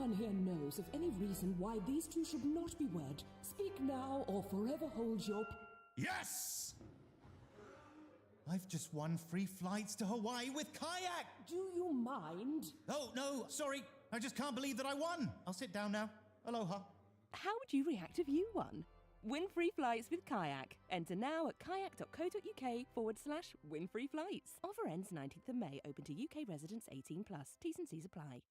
anyone here knows of any reason why these two should not be wed, speak now or forever hold your... Yes! I've just won free flights to Hawaii with kayak! Do you mind? Oh, no, sorry. I just can't believe that I won. I'll sit down now. Aloha. How would you react if you won? Win free flights with Kayak. Enter now at kayak.co.uk/win free flights. Offer ends 19th of May. Open to UK residents 18+. T's and C's apply.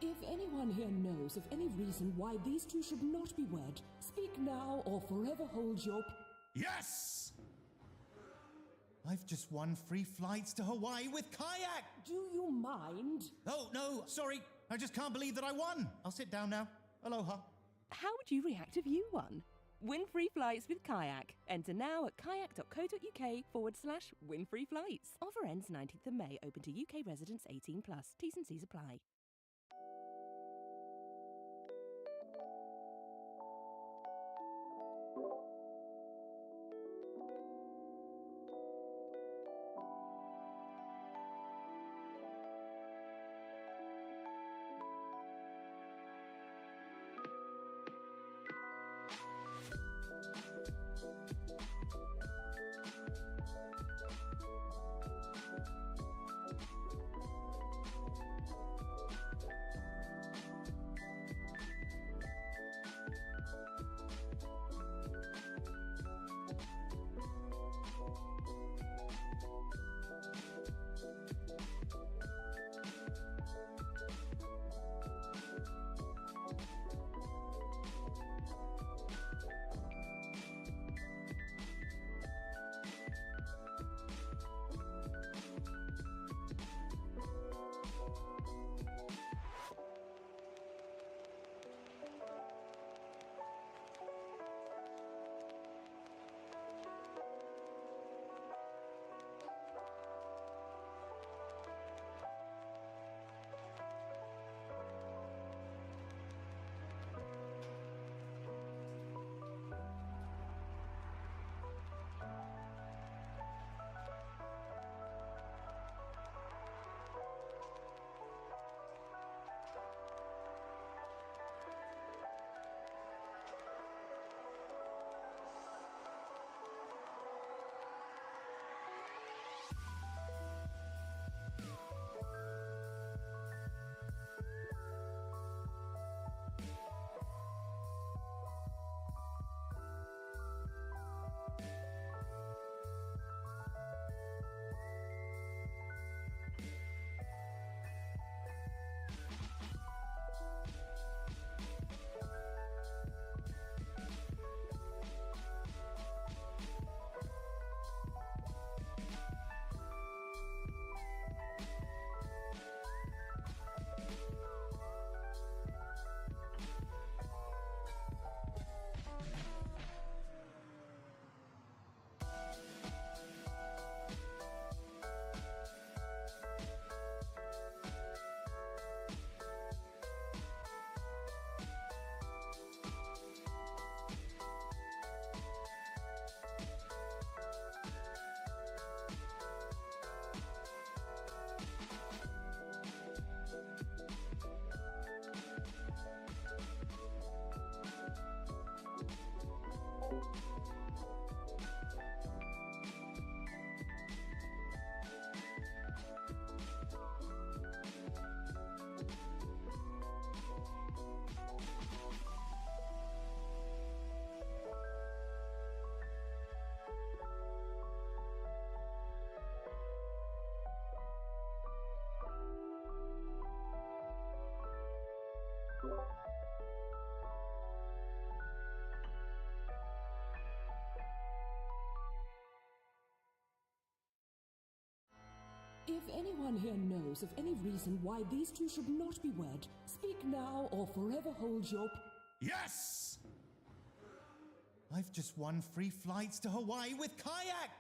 If anyone here knows of any reason why these two should not be wed, speak now or forever hold your... Yes! I've just won free flights to Hawaii with kayak! Do you mind? Oh, no, sorry. I just can't believe that I won. I'll sit down now. Aloha. How would you react if you won? Win free flights with Kayak. Enter now at kayak.co.uk/win free flights. Offer ends 19th of May. Open to UK residents 18+. T's and C's apply. If anyone here knows of any reason why these two should not be wed, speak now or forever hold your... Yes! I've just won free flights to Hawaii with Kayak!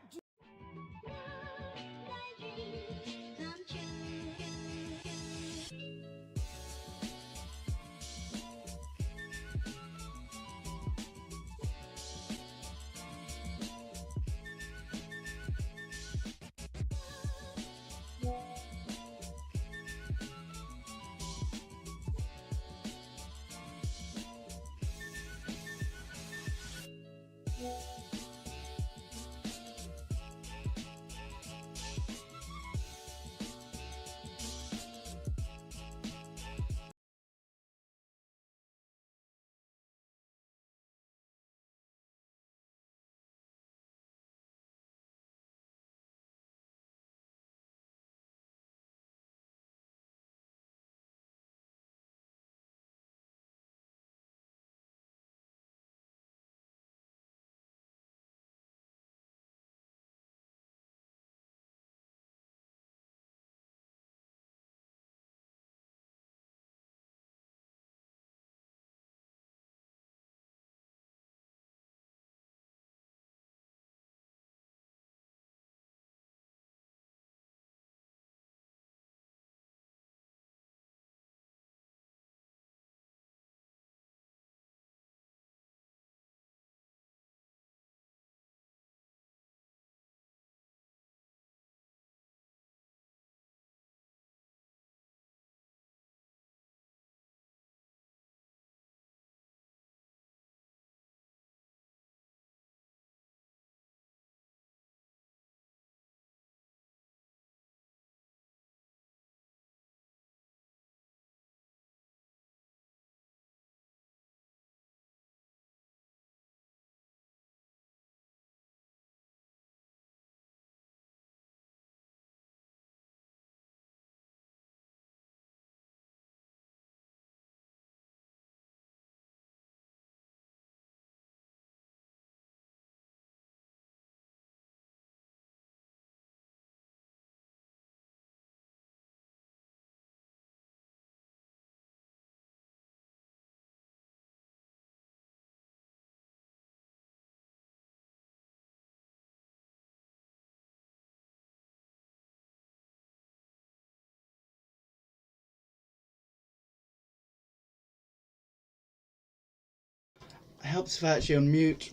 It helps if I actually unmute.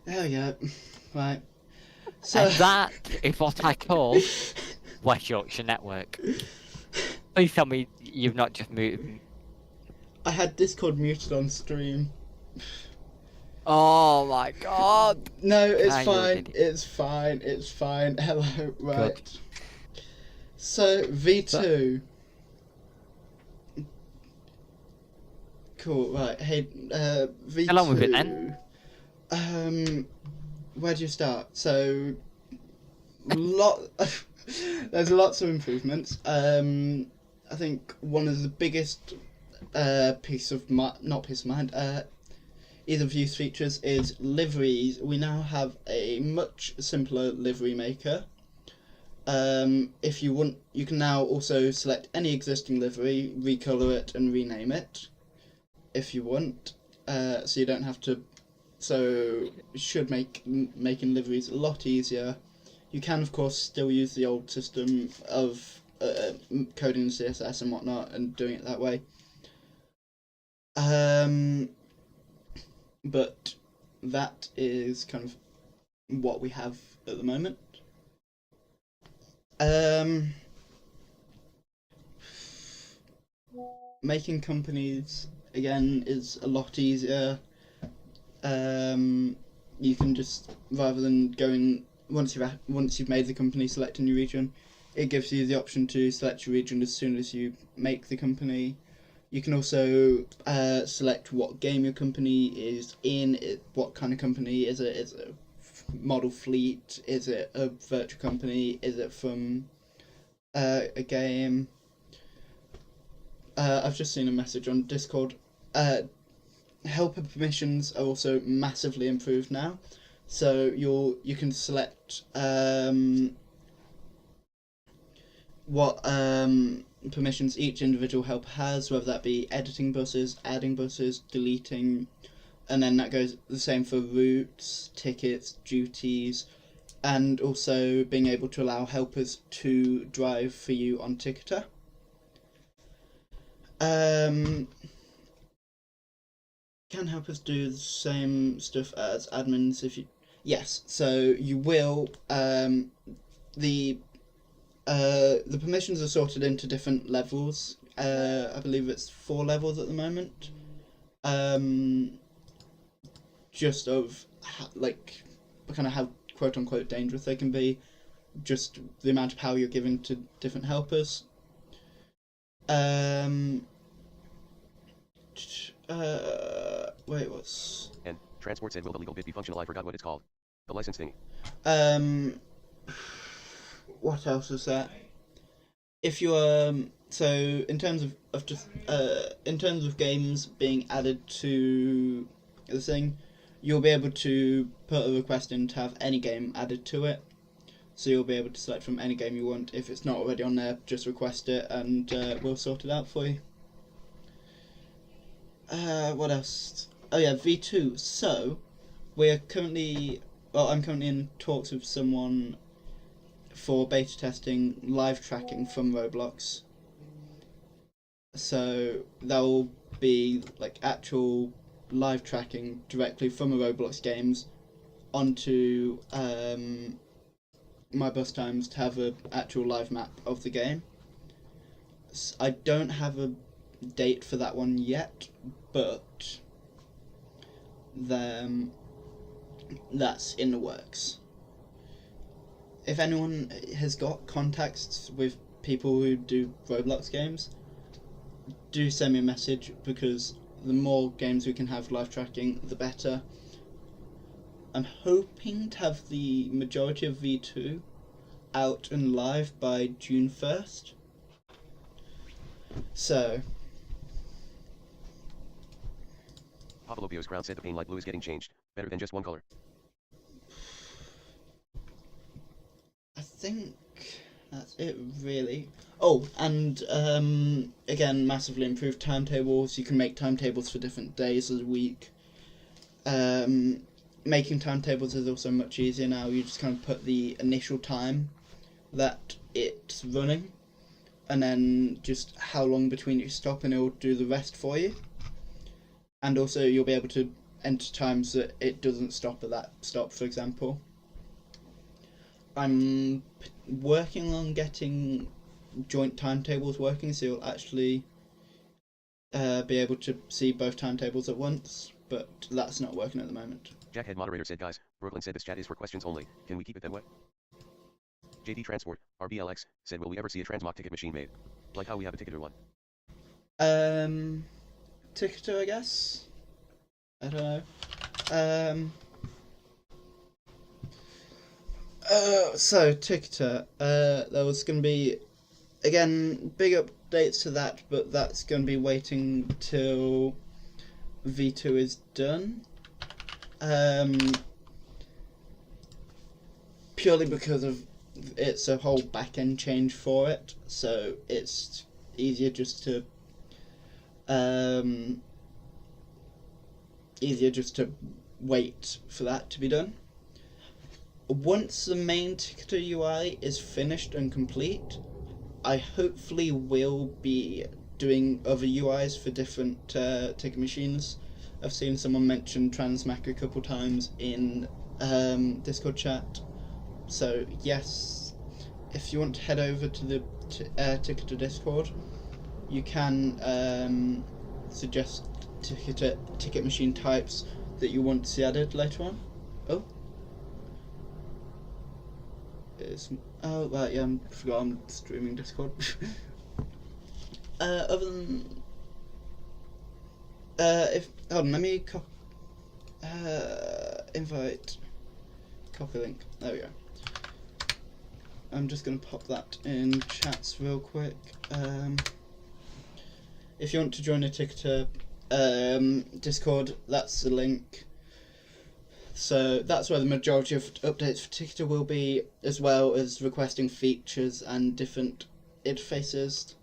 There we go. Right. So And that is what I call West Yorkshire Network. Please tell me you've not just muted. I had Discord muted on stream. Oh my god. No, it's you're an fine. idiot. It's fine. It's fine. Hello. Right. Good. So V2. Cool. Right. Hey. V2. Get on with it then. Where do you start? So, there's lots of improvements. I think one of the biggest either of these features is liveries. We now have a much simpler livery maker. If you want, you can now also select any existing livery, recolor it, and rename it if you want. So you don't have to. So it should make making liveries a lot easier. You can, of course, still use the old system of coding CSS and whatnot and doing it that way. But that is kind of what we have at the moment. Making companies, again, is a lot easier. You can just, rather than going, once you've made the company, select a new region, it gives you the option to select your region as soon as you make the company. You can also select what game your company is in, what kind of company is it? Is it a model fleet? Is it a virtual company? Is it from a game? I've just seen a message on Discord. Helper permissions are also massively improved now. So you can select what permissions each individual helper has, whether that be editing buses, adding buses, deleting, and then that goes the same for routes, tickets, duties, and also being able to allow helpers to drive for you on Ticketer. Can helpers do the same stuff as admins if you... Yes, so you will... the permissions are sorted into different levels. I believe it's 4 levels at the moment. Just of kind of how quote unquote dangerous they can be, just the amount of power you're giving to different helpers. Wait, what's... And transport said will the legal bit be functional? I forgot what it's called. The license thing. What else was that? If you so in terms of just in terms of games being added to the thing, you'll be able to put a request in to have any game added to it. So you'll be able to select from any game you want. If it's not already on there, just request it and we'll sort it out for you. What else? Oh yeah, V2. So I'm currently in talks with someone for beta testing live tracking from Roblox. So that will be like actual live tracking directly from a Roblox games onto MyBusTimes to have an actual live map of the game. I don't have a date for that one yet, but that's in the works. If anyone has got contacts with people who do Roblox games, do send me a message, because the more games we can have live tracking, the better. I'm hoping to have the majority of V2 out and live by June 1st. So... Pavlovio's crowd said the paint light blue is getting changed. Better than just one color. I think that's it, really. Oh, and again, massively improved timetables. You can make timetables for different days of the week. Making timetables is also much easier now. You just kind of put the initial time that it's running, and then just how long between you stop, and it will do the rest for you. And also you'll be able to enter times that it doesn't stop at that stop, for example. I'm working on getting joint timetables working, so you'll actually be able to see both timetables at once, but that's not working at the moment. Jackhead moderator said, guys, Brooklyn said this chat is for questions only. Can we keep it that way? JD Transport, RBLX, said, will we ever see a transmog ticket machine made? Like how we have a ticketer one. Ticketer, I guess? I don't know. So Ticketer, there was going to be, again, big updates to that, but that's going to be waiting till V2 is done. Purely because of it's a whole back-end change for it, so it's easier just to wait for that to be done. Once the main ticketer UI is finished and complete, I hopefully will be doing other UIs for different ticket machines. I've seen someone mention Transmac a couple times in Discord chat. So yes, if you want to head over to the Ticketer Discord, you can suggest ticket machine types that you want to see added later on. Oh, right, yeah, I forgot I'm streaming Discord. Other than... hold on, let me invite, copy link, there we go. I'm just going to pop that in chats real quick. If you want to join a Ticketer Discord, that's the link. So that's where the majority of updates for Ticketer will be, as well as requesting features and different interfaces.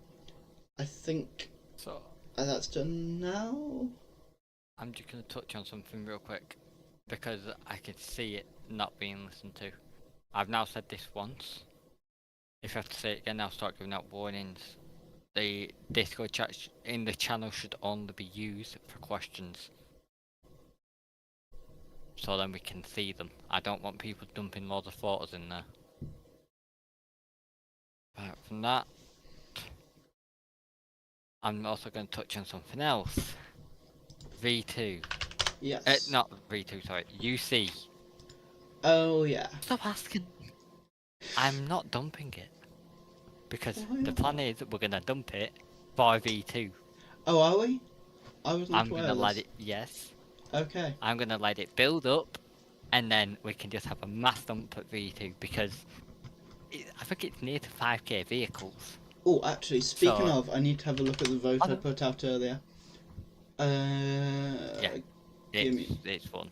I think So that's done now. I'm just going to touch on something real quick because I can see it not being listened to. I've now said this once. If I have to say it again, I'll start giving out warnings. The Discord chat in the channel should only be used for questions. So then we can see them. I don't want people dumping loads of photos in there. Apart from that, I'm also going to touch on something else. V2. Yes. Not V2, sorry. UC. Oh yeah. Stop asking. I'm not dumping it. Because Why the not? plan is that we're going to dump it by V2. Oh, are we? I wasn't I'm aware going to of let this. it, yes. Okay. I'm going to let it build up. And then we can just have a mass dump at V2. Because I think it's near to 5k vehicles. Oh, actually, speaking So- of, I need to have a look at the vote I put out earlier. Yeah. Give me... It's fun.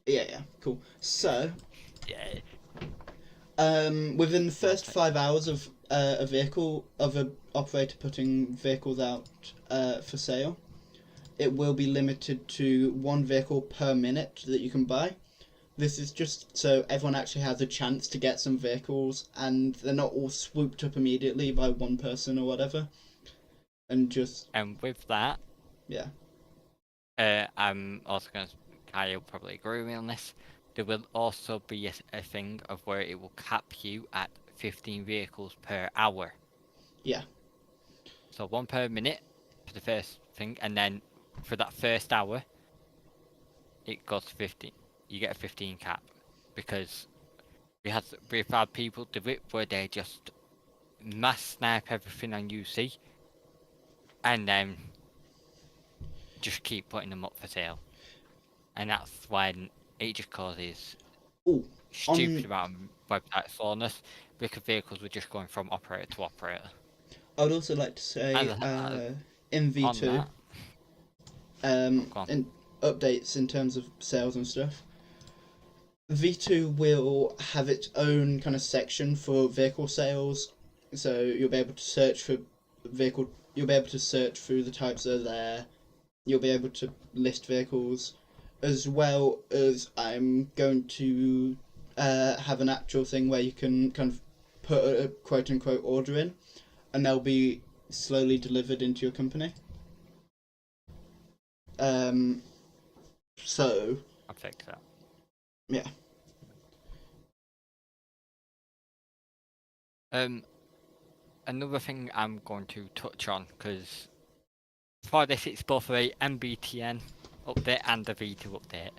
Yeah, cool. So, Yeah. within the first 5 hours of an operator putting vehicles out for sale, it will be limited to 1 vehicle per minute that you can buy. This is just so everyone actually has a chance to get some vehicles and they're not all swooped up immediately by one person or whatever. And just... And with that, yeah. I'm also going to... Kyle will probably agree with me on this. There will also be a thing of where it will cap you at 15 vehicles per hour. Yeah. So 1 per minute for the first thing, and then for that first hour, it goes to 15. You get a 15 cap, because we've had people do it where they just mass snipe everything on UC, and then just keep putting them up for sale, and that's when it just causes Ooh, stupid amount of website slowness because vehicles were just going from operator to operator. I would also like to say, in V2, in updates in terms of sales and stuff, V2 will have its own kind of section for vehicle sales, so you'll be able to search for you'll be able to search through the types that are there, you'll be able to list vehicles, as well as I'm going to have an actual thing where you can kind of put a quote-unquote order in, and they'll be slowly delivered into your company. So... I'll fix that. yeah. Another thing I'm going to touch on, because for this it's both a MBTN update and a V2 update.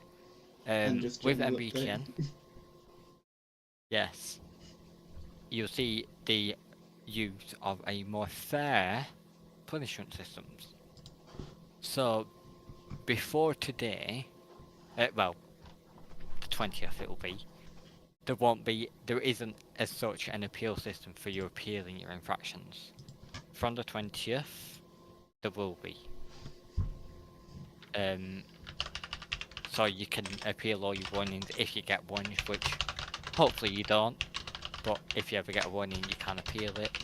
And just with general MBTN, yes, you'll see the use of a more fair punishment systems. So, before today, well, the 20th it will be, there isn't as such an appeal system for you appealing your infractions. From the 20th, there will be. So you can appeal all your warnings if you get warnings, which hopefully you don't, but if you ever get a warning you can appeal it,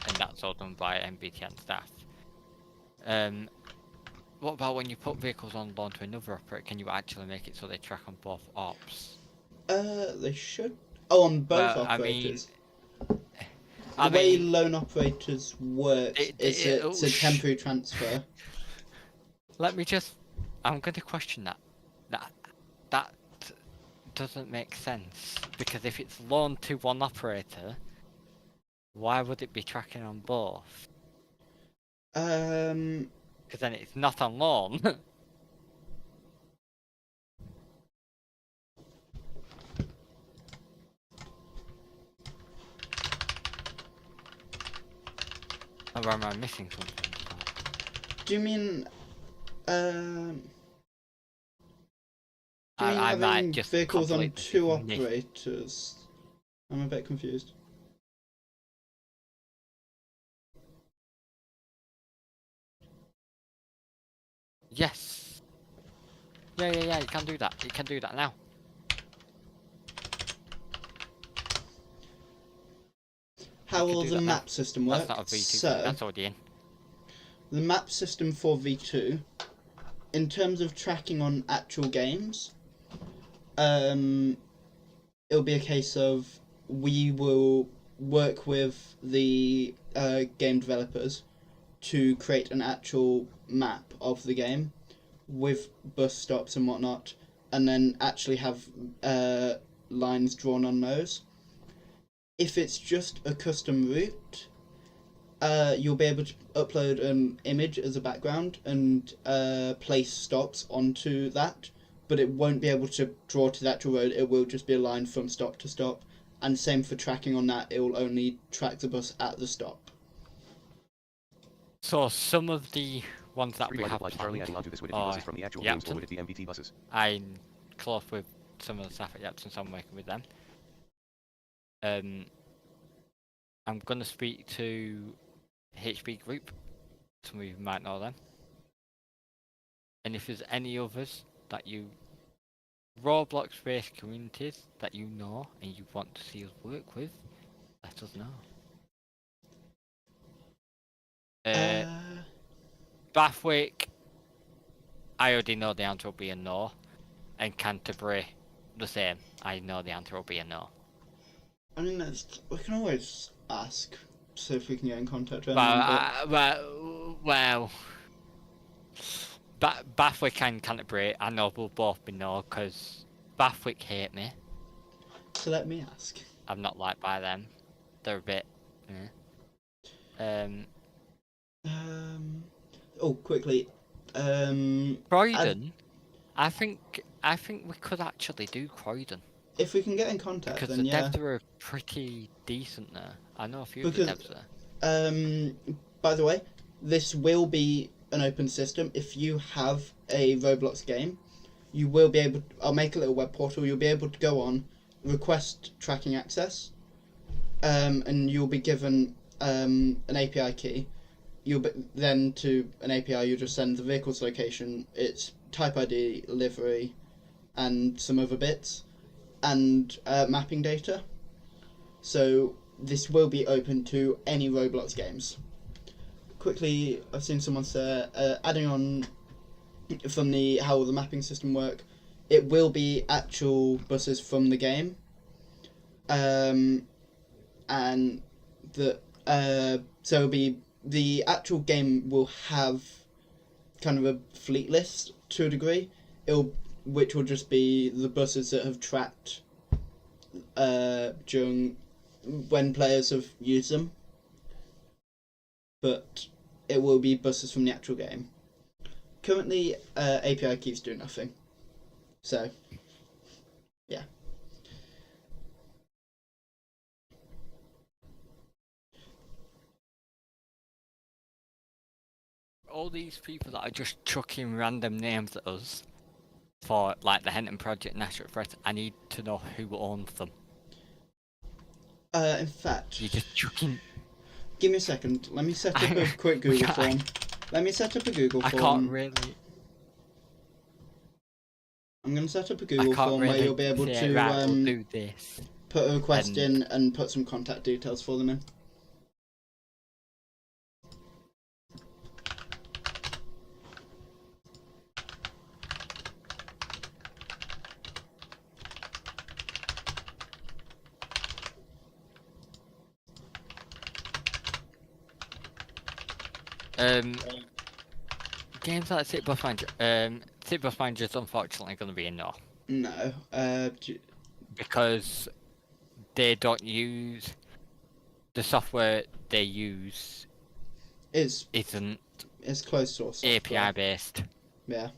and that's all done by MBTN staff. What about when you put vehicles on loan to another operator, can you actually make it so they track on both ops? They should. Oh, on both operators. The way loan operators work is it's a temporary transfer. Let me just... I'm going to question that. That doesn't make sense. Because if it's loaned to one operator, why would it be tracking on both? Because then it's not on loan. Or am I missing something? Do you mean I might having just vehicles on completely 2 miss- operators? I'm a bit confused. Yes. Yeah, you can do that. You can do that now. how could will do the that now. map system work? That's not a V2 So, thing, that's already in. the map system for V2, in terms of tracking on actual games, it'll be a case of we will work with the game developers to create an actual map of the game with bus stops and whatnot, and then actually have lines drawn on those. If it's just a custom route, you'll be able to upload an image as a background and place stops onto that, but it won't be able to draw to the actual road. It will just be a line from stop to stop, and same for tracking on that. It will only track the bus at the stop. So some of the ones that we have Charlie adding onto this with buses from the actual games or with the MBT buses. I'm close with some of the staff at Yapton, so I'm working with them. I'm gonna speak to HB Group. Some of you might know them. And if there's any others that you Roblox-based communities that you know and you want to see us work with, let us know. Bathwick, I already know the answer will be a no, and Canterbury, the same. I know the answer will be a no. I mean, we can always ask, see if we can get in contact with Well, Bathwick and Canterbury, I know will both be no, because Bathwick hate me. So let me ask. I'm not liked by them. They're a bit... Oh, quickly. Croydon? I think we could actually do Croydon. If we can get in contact, because then the yeah. devs are pretty decent there. I know a few of the devs there. By the way, this will be an open system. If you have a Roblox game, you will be able. I'll make a little web portal. You'll be able to go on, request tracking access, and you'll be given an API key. You'll be, then to an API, you'll just send the vehicle's location, its type ID, livery, and some other bits, and mapping data. So this will be open to any Roblox games. Quickly, I've seen someone say, adding on from the how will the mapping system work, it will be actual buses from the game, and the so it'll be the actual game will have kind of a fleet list to a degree, which will just be the buses that have tracked during when players have used them, but it will be buses from the actual game. Currently, API keys do nothing, so yeah. All these people that are just chucking random names at us for like the Henton Project National Threat, I need to know who owns them. In fact, you're just chucking. Give me a second. Let me set up a quick Google form. Let me set up a Google form. I can't really. I'm gonna set up a Google form where you'll be able to we'll do this. Put a request in and put some contact details for them in. Games like City Bus Manager. City Bus Manager is unfortunately going to be a no. No. Because they don't use the software they use. Isn't. It's closed source software. API based. Yeah.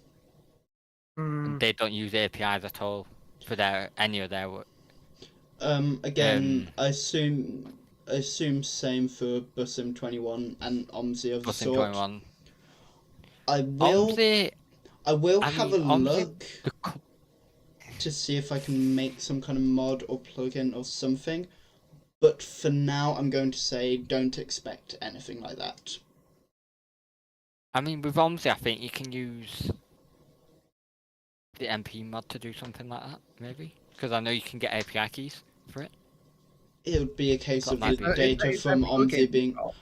And they don't use APIs at all for any of their work. Again, I assume same for BusTimes 21 and OMSI of the sort. BusTimes 21. I will have a look to see if I can make some kind of mod or plugin or something, but for now I'm going to say don't expect anything like that. I mean, with OMSI I think you can use the MP mod to do something like that, maybe? Because I know you can get API keys for it. it would be a case That of might the be- data from OMSI being. Oh,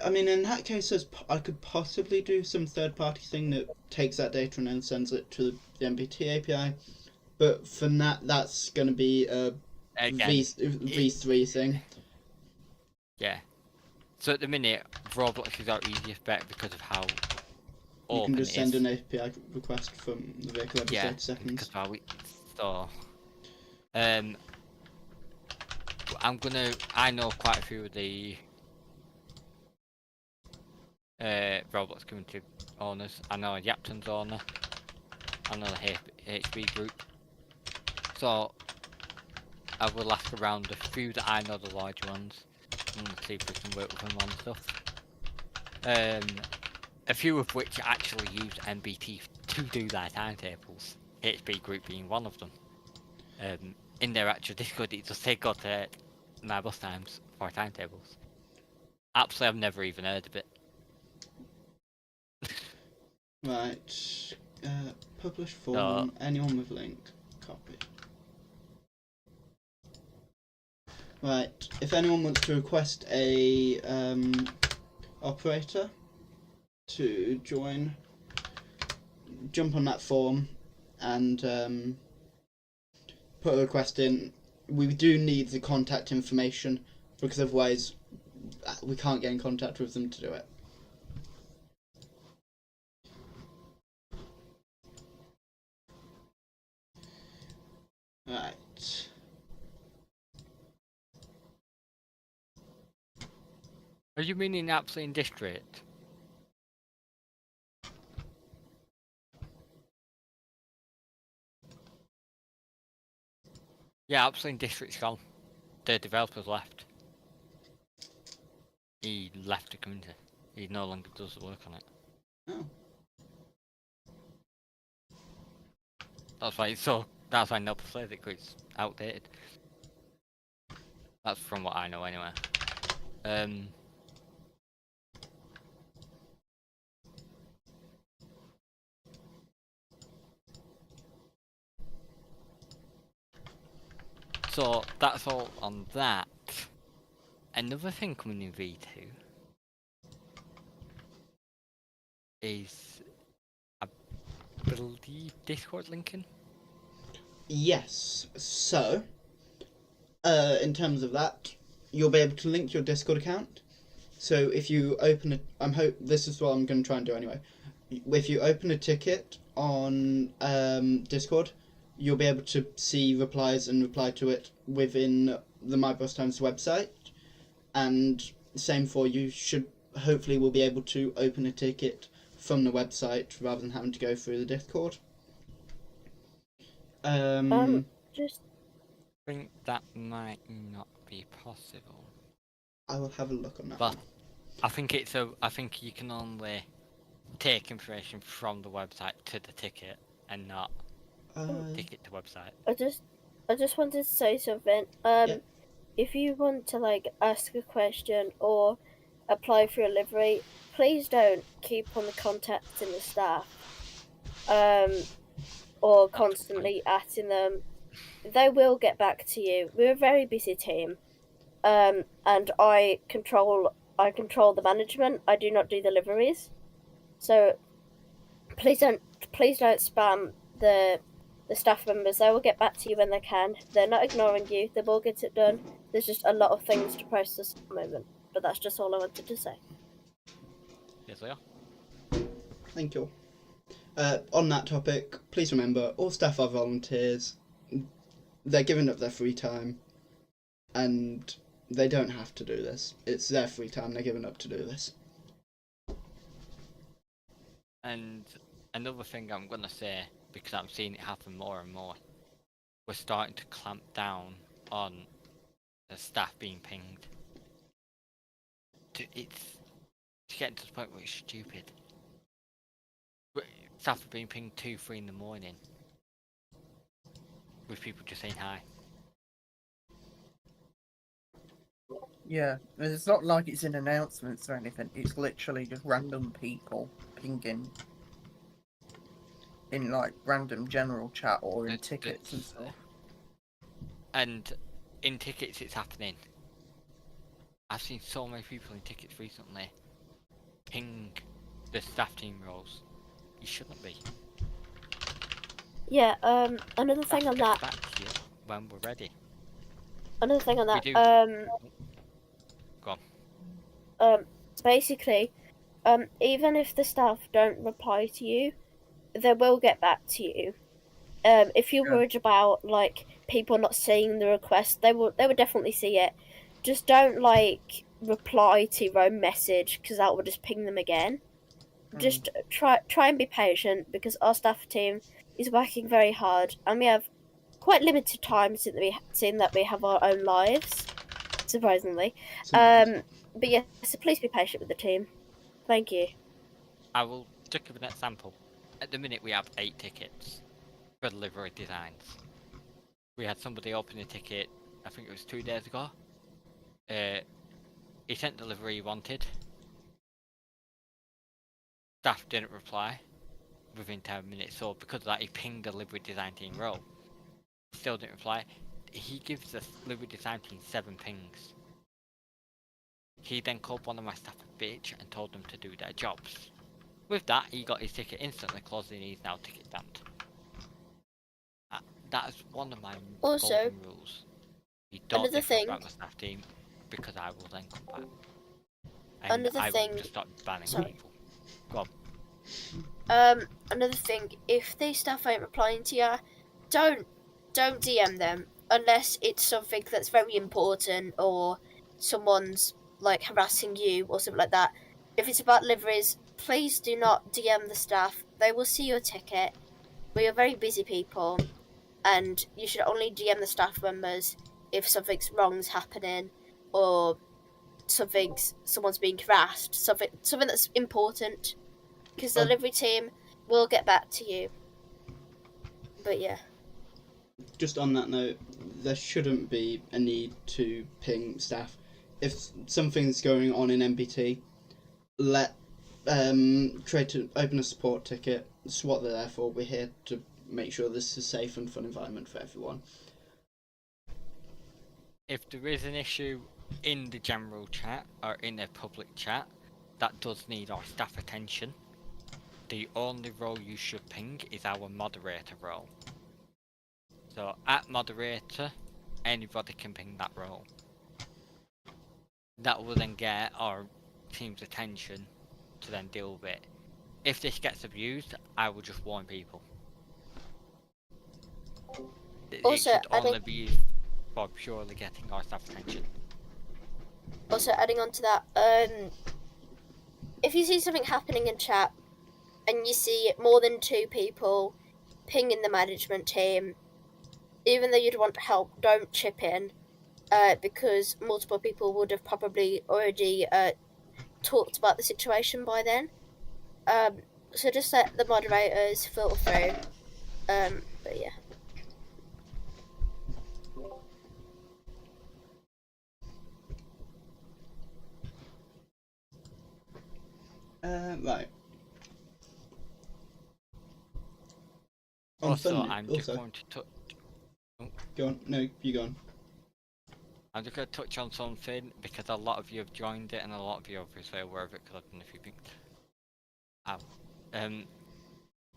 I mean, in that case, I could possibly do some third-party thing that takes that data and then sends it to the MBT API, but for that, that's going to be a Again, V3 thing. Yeah. So at the minute, Roblox is our easiest bet because of how You open can just it send is. an API request from the vehicle every 30 seconds. Because of how we so I know quite a few of the Roblox community owners. I know Yapton's owner. I know the HB group. So I will ask around a few that I know, the large ones, and see if we can work with them on stuff. A few of which actually use MBT to do their timetables. HB group being one of them. In their actual Discord, it does say go to MyBusTimes for timetables. Absolutely, I've never even heard of it. Right. Publish form. Anyone with link. Copy. Right. If anyone wants to request a operator to join, jump on that form and put a request in. We do need the contact information because otherwise we can't get in contact with them to do it. Right. Are you meaning absolutely in district? Yeah, absolutely in district's gone. The developer's left. He left the community. He no longer does the work on it. Oh. That's why nobody plays it, 'cause it's outdated. That's from what I know anyway. So that's all on that. Another thing coming in V2 is, I believe, Discord linking. Yes. So, in terms of that, you'll be able to link your Discord account. So if you open this is what I'm going to try and do anyway. If you open a ticket on Discord, you'll be able to see replies and reply to it within the MyBusTimes website. And same for you hopefully will be able to open a ticket from the website rather than having to go through the Discord. Just I think that might not be possible. I will have a look on that. But I think I think you can only take information from the website to the ticket and not ticket to website. I just wanted to say something. Yeah. If you want to ask a question or apply for a livery, please don't keep on contacting the staff. Or constantly atting them. They will get back to you. We're a very busy team. And I control the management. I do not do the liveries. So please don't spam the staff members. They will get back to you when they can. They're not ignoring you. They will get it done. There's just a lot of things to process at the moment. But that's just all I wanted to say. Yes, they are. Thank you. On that topic, please remember, all staff are volunteers. They're giving up their free time, and they don't have to do this. It's their free time they're giving up to do this. And another thing I'm gonna say, because I'm seeing it happen more and more, we're starting to clamp down on the staff being pinged. It's getting to the point where it's stupid. Staff are being pinged 2, 3 in the morning with people just saying hi. Yeah, it's not like it's in announcements or anything. It's literally just random people pinging in random general chat or in tickets and stuff. And in tickets it's happening. I've seen so many people in tickets recently ping the staff team roles. You shouldn't be. Yeah, another thing on that. Back to you when we're ready. Another thing on that. Go on. Basically, even if the staff don't reply to you, they will get back to you. If you're worried about like people not seeing the request, they will definitely see it. Just don't like reply to your own message because that will just ping them again. Just try and be patient because our staff team is working very hard and we have quite limited time seeing that we have our own lives, surprisingly. But yeah, so please be patient with the team. Thank you. I will just give an example. At the minute we have 8 tickets for delivery designs. We had somebody open a ticket, I think it was 2 days ago. He sent delivery he wanted. Staff didn't reply within 10 minutes, so because of that he pinged the delivery design team role. Still didn't reply. He gives the delivery design team 7 pings. He then called one of my staff a bitch and told them to do their jobs. With that, he got his ticket instantly closed and he's now ticket banned. That is one of my golden rules. You don't disrespect my staff team because I will then come back. And I will just start banning people. Go on. Another thing, if the staff ain't replying to you, don't DM them unless it's something that's very important or someone's like harassing you or something like that. If it's about liveries, please do not DM the staff. They will see your ticket. We are very busy people, and you should only DM the staff members if something's wrong's happening or someone's being harassed, something that's important, because the livery team will get back to you. But yeah. Just on that note, there shouldn't be a need to ping staff. If something's going on in MBT, open a support ticket. That's what they're there for. We're here to make sure this is a safe and fun environment for everyone. If there is an issue in the general chat or in a public chat that does need our staff attention, the only role you should ping is our moderator role. So at moderator, anybody can ping that role. That will then get our team's attention to then deal with it. If this gets abused, I will just warn people. It should only be for purely getting our staff attention. Also, adding on to that, if you see something happening in chat and you see more than 2 people pinging the management team, even though you'd want help, don't chip in, because multiple people would have probably already talked about the situation by then. So just let the moderators filter through. But yeah. Right. Also, I'm just going to touch... Oh. Go on. No, you go on. I'm just going to touch on something because a lot of you have joined it and a lot of you are obviously aware of it because I've done a few things.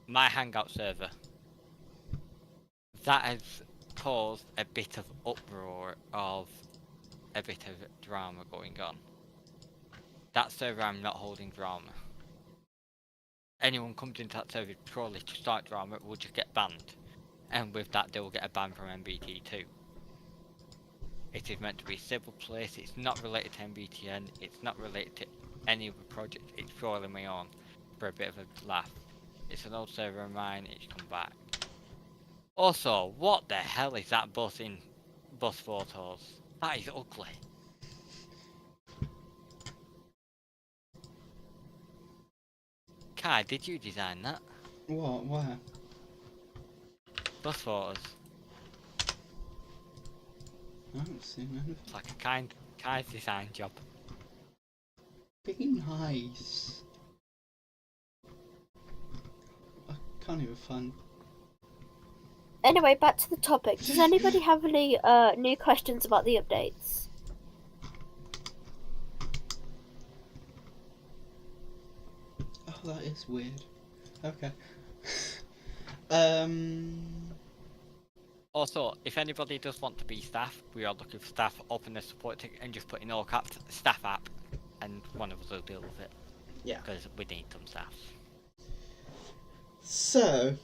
My Hangout server. That has caused a bit of uproar of a bit of drama going on. That server I'm not holding drama. Anyone comes into that server purely to start drama will just get banned. And with that they will get a ban from MBT too. It is meant to be a civil place, it's not related to MBTN, it's not related to any other project, it's purely my own for a bit of a laugh. It's an old server of mine, it's come back. Also, what the hell is that bus in bus photos? That is ugly. Kai, did you design that? What? Where? Bus photos. I haven't seen anything. It's like a Kai's design job. Be nice. I can't even find. Anyway, back to the topic. Does anybody have any new questions about the updates? Oh, that is weird. Okay. Also, if anybody does want to be staff, we are looking for staff. Open the support ticket and just put in all caps staff app, and one of us will deal with it. Yeah. Because we need some staff. So,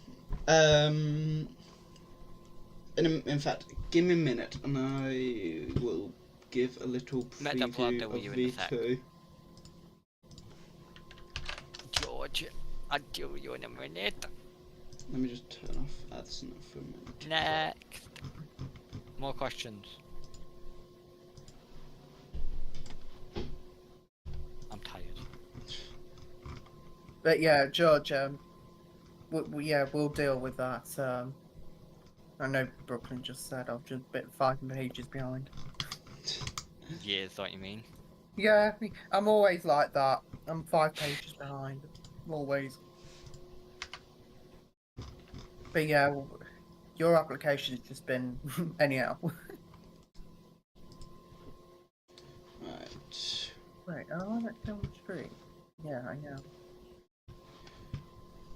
in fact, give me a minute, and I will give a little preview of V2. George, I'll do you in a minute. Let me just turn off ads now for a minute. Next. More questions. I'm tired. But yeah, George, we'll deal with that. I know Brooklyn just said I've just been 5 pages behind. Yeah, is what you mean. Yeah, I'm always like that. I'm 5 pages behind. Always. But yeah, your application has just been anyhow. Right. Wait, oh, that's on the street. Yeah, I know.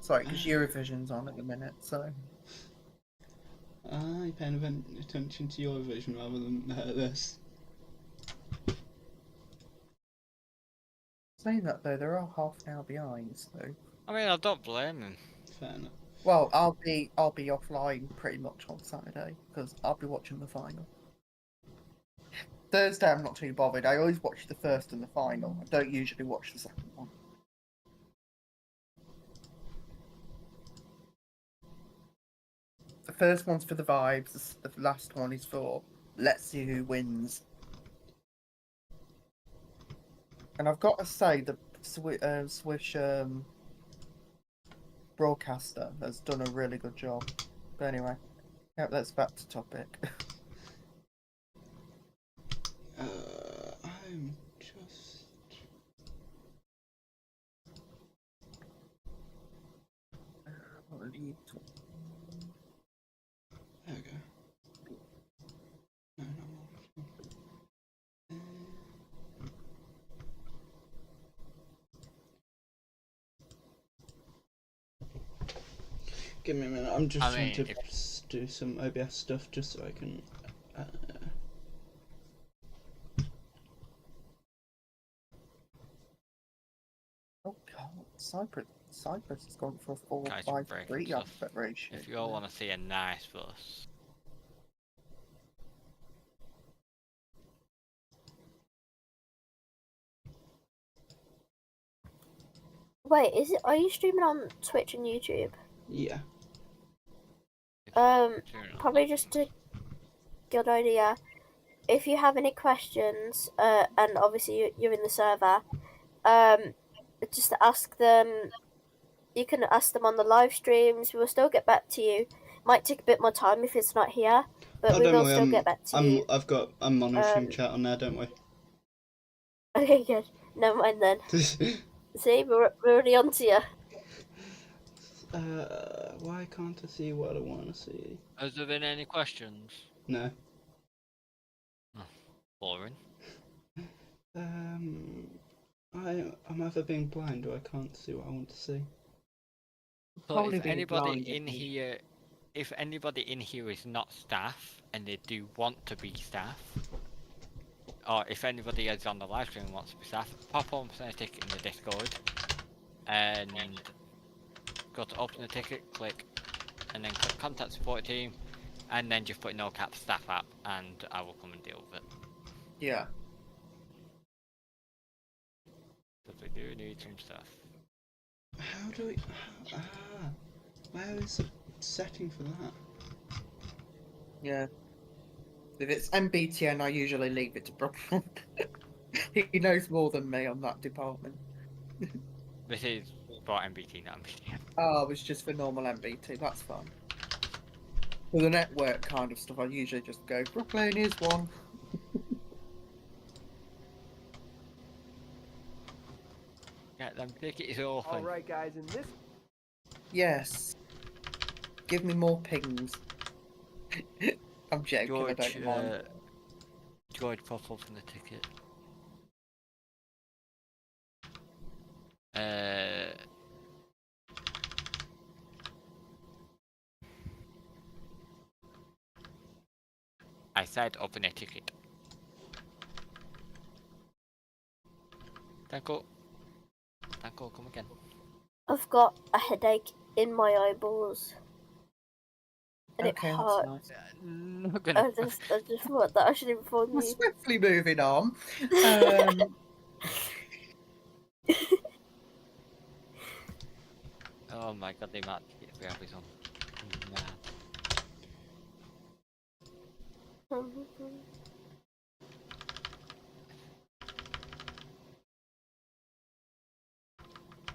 Sorry, because Eurovision's on at the minute, so. I'm paying attention to your vision rather than this. Saying that though, they're all half an hour behind, so. I mean, I don't blame him. Fair enough. Well, I'll be offline pretty much on Saturday because I'll be watching the final. Thursday, I'm not too bothered. I always watch the first and the final. I don't usually watch the second one. The first one's for the vibes. The last one is for let's see who wins. And I've got to say, the Swish broadcaster has done a really good job. But anyway, yeah, let's back to topic. I'm just... There we go. No, no more. Give me a minute, I'm just trying to do some OBS stuff just so I can... Oh god, Cyprus has gone for a 4-5-3 stuff. aspect ratio. If you all want to see a nice bus. Wait, are you streaming on Twitch and YouTube? Yeah. Probably just a good idea. If you have any questions, and obviously you're in the server, just ask them. You can ask them on the live streams. We'll still get back to you. Might take a bit more time if it's not here, but we will still get back to you. I'm monitoring chat on there, don't we? Okay, good. Never mind then. See, we're already on to you. Why can't I see what I want to see? Has there been any questions? No. Oh, boring. I'm either being blind or I can't see what I want to see. So if anybody in here is not staff and they do want to be staff, or if anybody is on the live stream and wants to be staff, pop on a ticket in the Discord and go to open the ticket, click, and then click contact support team, and then just put no cap staff app, and I will come and deal with it. Yeah. Because we do need some stuff. How do we... where is the setting for that? Yeah. If it's MBTN, I usually leave it to Brooklyn. He knows more than me on that department. This is for MBT, not MBT. Oh, it's just for normal MBT, that's fine. For the network kind of stuff, I usually just go, Brooklyn is one. Get them tickets open. Alright guys, in this... Yes. Give me more pings. I'm joking. I don't mind. George, pop open the ticket. I said open a ticket. Danko, come again. I've got a headache in my eyeballs. And Okay, it that's hurts. nice. Not gonna. I just thought that I should inform We're you. swiftly moving on. Oh my god, they might get the average on.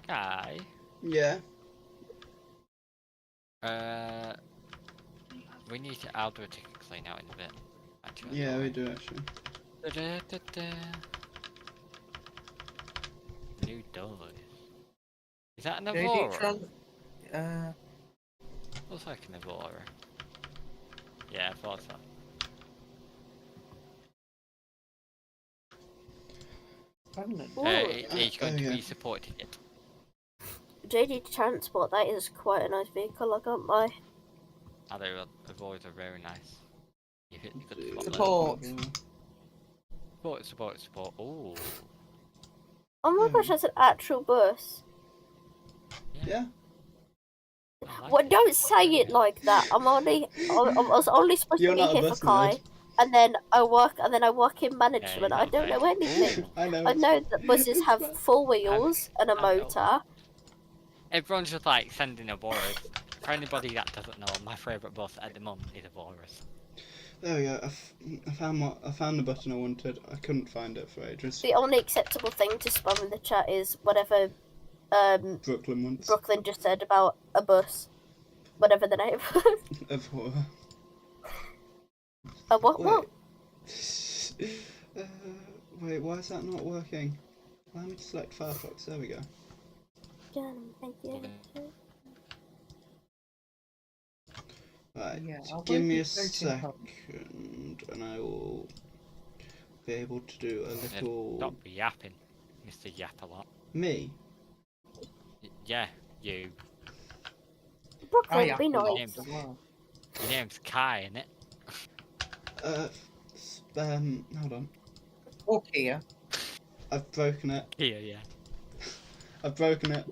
Guy. Yeah. We need to outdoor ticket clean out in a bit. Actually, Yeah, we do actually. New doors. Is that an JD Aurora? Looks like an Aurora. Yeah, I thought so. It's going to be supported yet. JD Transport, that is quite a nice vehicle, I can't lie. Other Auroras are very nice. You hit the good spot Support. Support. Ooh. Oh my gosh, that's an actual bus. Yeah. Well, don't say it like that. I was only supposed You're to be not a here for bus Kai, nerd. and then I work in management. Yeah, I don't know anything. I know. I know that buses have four wheels and a I know. motor. Everyone's just like sending Auroras. For anybody that doesn't know, my favourite bus at the moment is Auroras. There we go. I found the button I wanted. I couldn't find it for ages. The only acceptable thing to spam in the chat is whatever Brooklyn once. Brooklyn just said about a bus. Whatever the name. Aurora. What? Wait, why is that not working? Allow me to select Firefox. There we go. Right, Yeah, give me a wait, second and I will be able to do a little... Stop yapping, Mr. Yap a lot. Me? Yeah, you. Brooklyn, be Your nice. Your name's Kai, innit? Hold on. Or Kia. I've broken it. Yeah. I've broken it.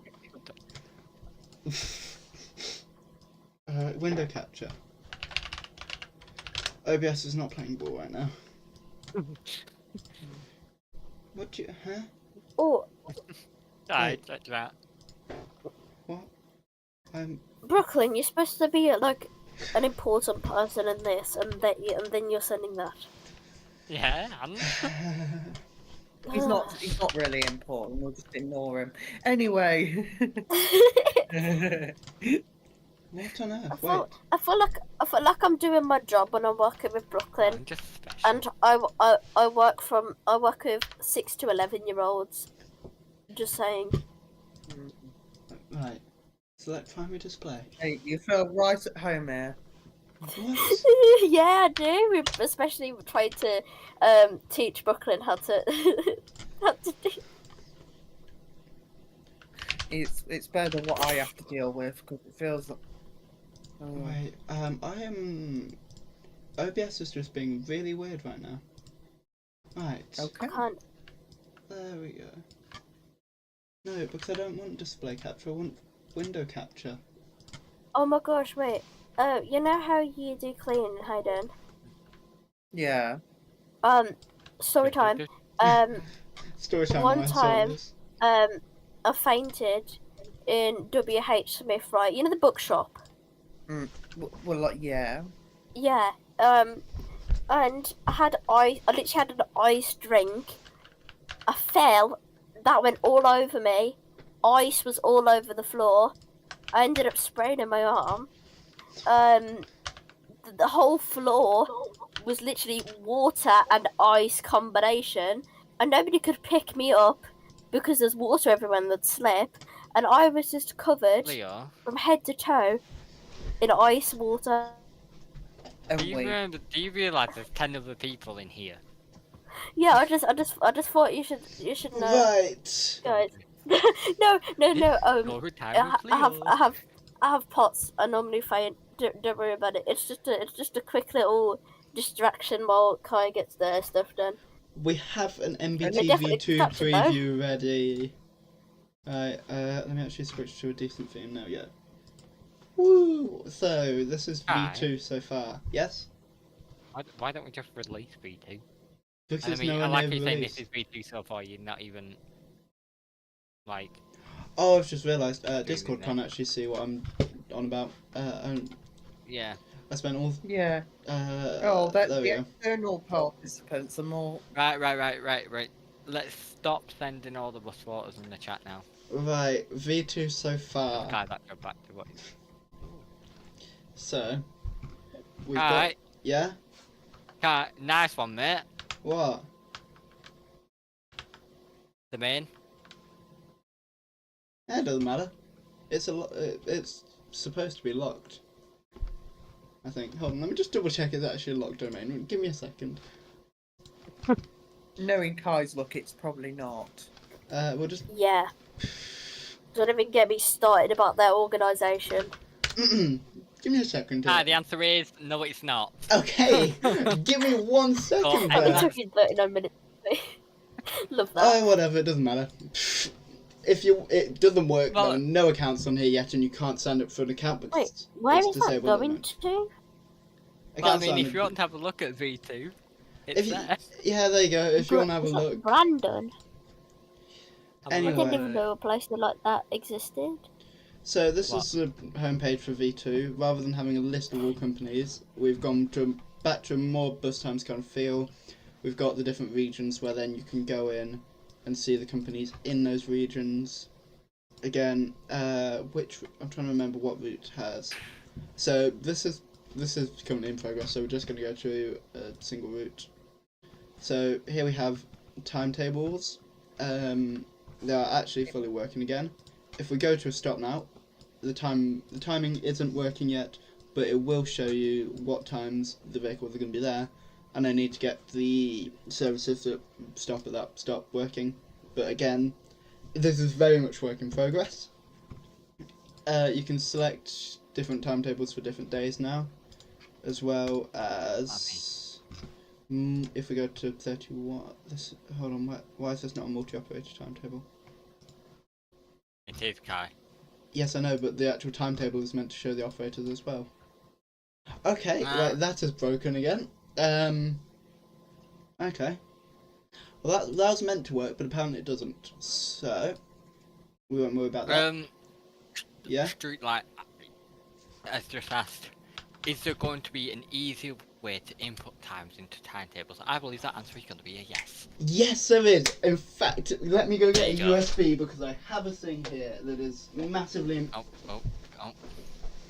Window capture. OBS is not playing ball right now. What do you... Huh? Oh, Alright, check you out. What? Brooklyn, you're supposed to be like an important person in this, and then you're sending that. Yeah, I'm... He's not really important. We'll just ignore him. Anyway. What on earth? I feel like I'm doing my job when I'm working with Brooklyn, I'm just special. and I work with 6 to 11-year-olds. Just saying. Right. Select primary display. Hey, you feel right at home here. What? Yeah, I do. We especially tried to teach Brooklyn how to do. It's better than what I have to deal with because it feels like. Wait, I am... OBS is just being really weird right now. Right. Okay. I can't. There we go. No, because I don't want display capture, I want window capture. Oh my gosh! Wait. You know how you do clean in Hayden? Yeah. Story time. Story time. One I saw time, this. I fainted in WH Smith, right? You know the bookshop. Well, like, yeah. Yeah. And I literally had an ice drink. I fell. That went all over me. Ice was all over the floor. I ended up spraining my arm. The whole floor was literally water and ice combination, and nobody could pick me up because there's water everywhere and they'd slip, and I was just covered Leo. from head to toe in ice water. Do you remember? Do you realise there's 10 other people in here? Yeah, I just thought you should know, Right. guys. No. Go time I have pots. I normally faint. Don't worry about it. It's just a quick little distraction while Kai gets their stuff done. We have an MBT definitely V2 stopped it, though. preview ready. Right, let me actually switch to a decent theme now, yeah. Woo! So, this is V2 so far. Yes? Why don't we just release V2? Because I it's mean, no I like one you saying release. this is V2 so far, you're not even, like... Oh, I've just realised, Streaming Discord it. can't actually see what I'm on about. Yeah. I spent all... Yeah. there we the go. external participants are more. Right. Let's stop sending all the bus photos in the chat now. Right, V2 so far. Okay, that go back to what you... So, we've Alright. got... Yeah? Okay, nice one, mate. What? The main. It doesn't matter. It's it's supposed to be locked. I think. Hold on, let me just double check it's actually a locked domain. Give me a second. Knowing Kai's luck, it's probably not. We'll just... Yeah. Don't even get me started about their organisation. Give me a second. The answer is no, it's not. Okay, give me 1 second. Oh, It took you 39 minutes. Love that. Oh, whatever. It doesn't matter. If it doesn't work, Well, there are no accounts on here yet, and you can't sign up for an account because Wait, where it's is that disabled at the going moment. to? Well, I can't mean, sign if up. you want to have a look at V2, it's there. Yeah, there you go. If you want to have a Is that look. Brandon. Have a I look didn't Anyway. even know a place like that existed. So this What? is the homepage for V2. Rather than having a list of all companies, we've gone back to a more BusTimes kind of feel. We've got the different regions where then you can go in and see the companies in those regions. Again, which I'm trying to remember what route has. So this is currently in progress. So we're just going to go to a single route. So here we have timetables. They are actually fully working again. If we go to a stop now, the timing isn't working yet, but it will show you what times the vehicles are going to be there, and I need to get the services that stop at that stop working. But again, this is very much work in progress. You can select different timetables for different days now, as well as if we go to 31. Hold on, why is this not a multi-operator timetable? It is, Kai. Yes, I know, but the actual timetable is meant to show the operators as well. Okay, right, that is broken again. Okay. Well, that was meant to work, but apparently it doesn't. So, we won't worry about that. Yeah? Street Light has just asked, is there going to be an easier way to input times into timetables? I believe that answer is going to be a yes. Yes, there is. In fact, let me go get a There you go. USB because I have a thing here that is massively. Oh.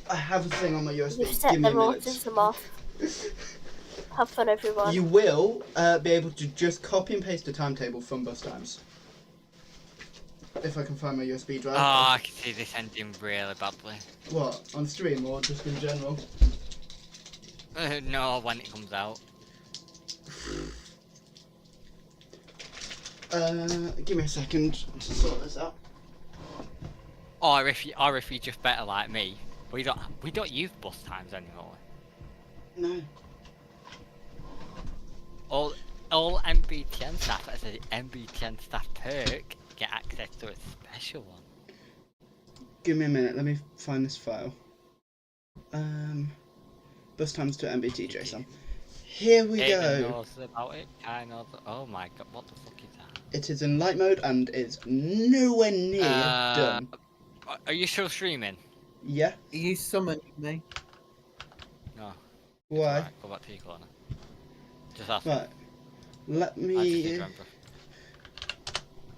I have a thing on my USB. You've set Give me a them minute. autism off. Have fun, everyone. You will be able to just copy and paste a timetable from BusTimes. If I can find my USB drive. Oh, I can see this ending really badly. What? On stream or just in general? No, when it comes out. Give me a second to sort this out. Or if you're just better like me, we don't use BusTimes anymore. No. All MBTN staff as an MBTN staff perk get access to a special one. Give me a minute, let me find this file. BusTimes to MBT JSON. Here we Aiden go. knows about it. I know. Oh my god, what the fuck is that? It is in light mode and is nowhere near done. Are you still streaming? Yeah? You summoned me. No. Why? Alright, go back to your corner. Just ask Right. Let me. I just need me to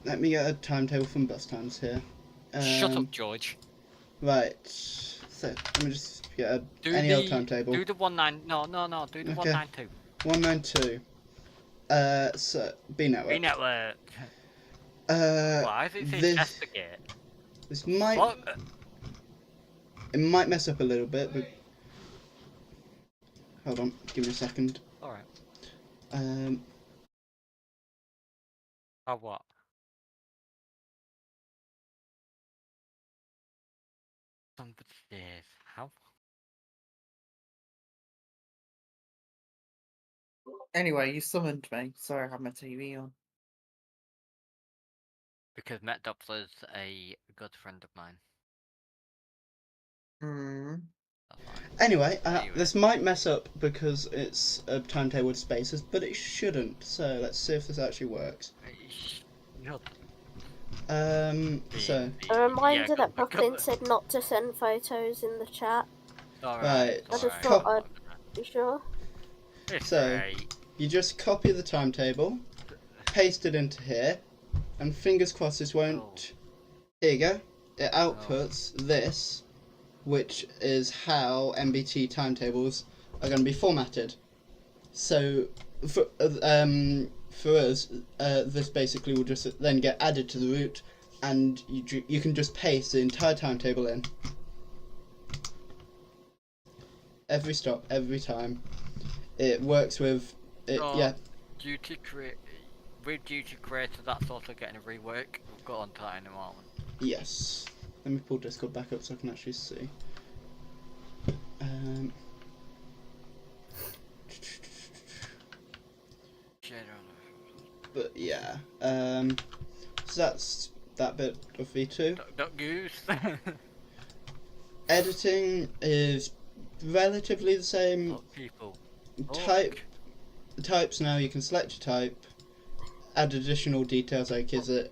remember. get a timetable from BusTimes here. Shut up, George. Right. So let me just get Do any the, old timetable. Do the 19. No. Do the Okay. 192. 192. So B network. B network. Why is it say this investigate? this might What? it might mess up a little bit, but hold on, give me a second. Alright. Um, Oh, what? Somebody says, how? Anyway, you summoned me. Sorry, I had my TV on. Because Met Doppler's a good friend of mine. Hmm. That's fine. anyway, Anyway. this might mess up because it's a timetable with spaces, but it shouldn't. So let's see if this actually works. No. So A reminder Yeah, that Brooklyn said not to send photos in the chat. Right. I just thought I'd be sure. So you just copy the timetable, paste it into here, and fingers crossed this won't. Here you go. It outputs this, which is how MBT timetables are going to be formatted. So for us, this basically will just then get added to the route, and you can just paste the entire timetable in. Every stop, every time. It works with it. Yeah. Duty with Duty Creator, that's also getting a rework. We'll go on to that in a moment. Yes. Let me pull Discord back up so I can actually see. But yeah. So that's that bit of V2. Don't goose. Editing is relatively the same. People. Types now, you can select your type, add additional details like is it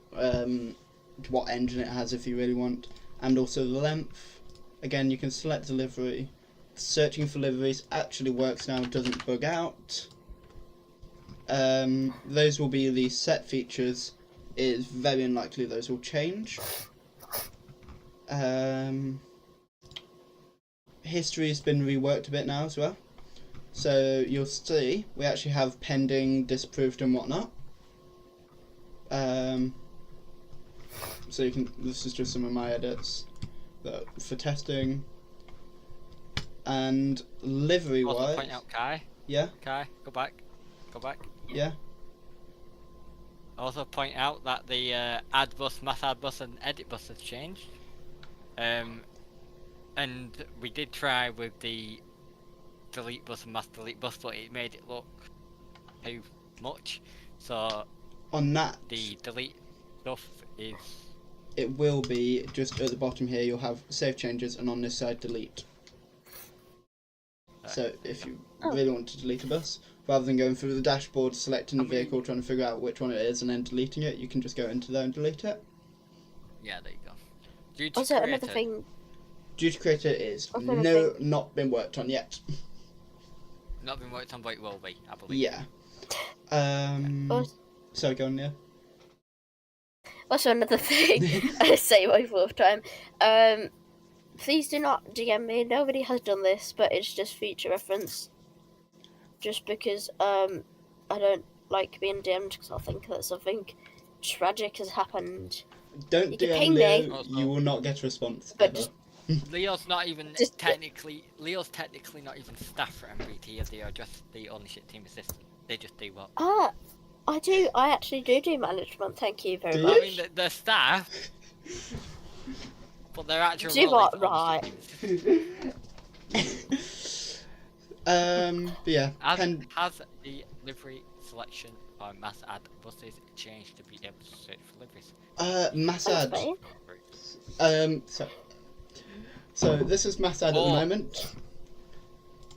what engine it has if you really want, and also the length. Again, you can select the livery. Searching for liveries actually works now, doesn't bug out. Those will be the set features. It is very unlikely those will change. History has been reworked a bit now as well. So you'll see we actually have pending, disapproved and whatnot. So you can, this is just some of my edits for testing. And livery wise. Also point out Kai. Yeah. Kai, go back. Go back. Yeah. Also point out that the add bus, mass add bus and edit bus has changed. And we did try with the delete bus and mass delete bus, but it made it look too much. So on that, the delete stuff is. It will be just at the bottom here. You'll have save changes, and on this side delete. So if you really want to delete a bus, rather than going through the dashboard, selecting the vehicle, trying to figure out which one it is, and then deleting it, you can just go into there and delete it. Yeah, there you go. Also, another thing. Duty Creator is not been worked on yet. Not been worked on, but it will be, I believe. Yeah. So go on, yeah. Also, another thing. I say my fourth time. Please do not DM me. Nobody has done this, but it's just feature reference. Just because I don't like being DM'd because I think that something tragic has happened. Don't DM Leo. You will not get a response. But Leo's not even technically. Leo's technically not even staff for MBT. They are just the ownership team assistant. They just do what? I do. I actually do management. Thank you very much. I mean, they're staff. But they're actually do what right. But yeah. Has the livery selection for mass add buses changed to be able to search for liveries? Mass add. So this is mass add at the moment.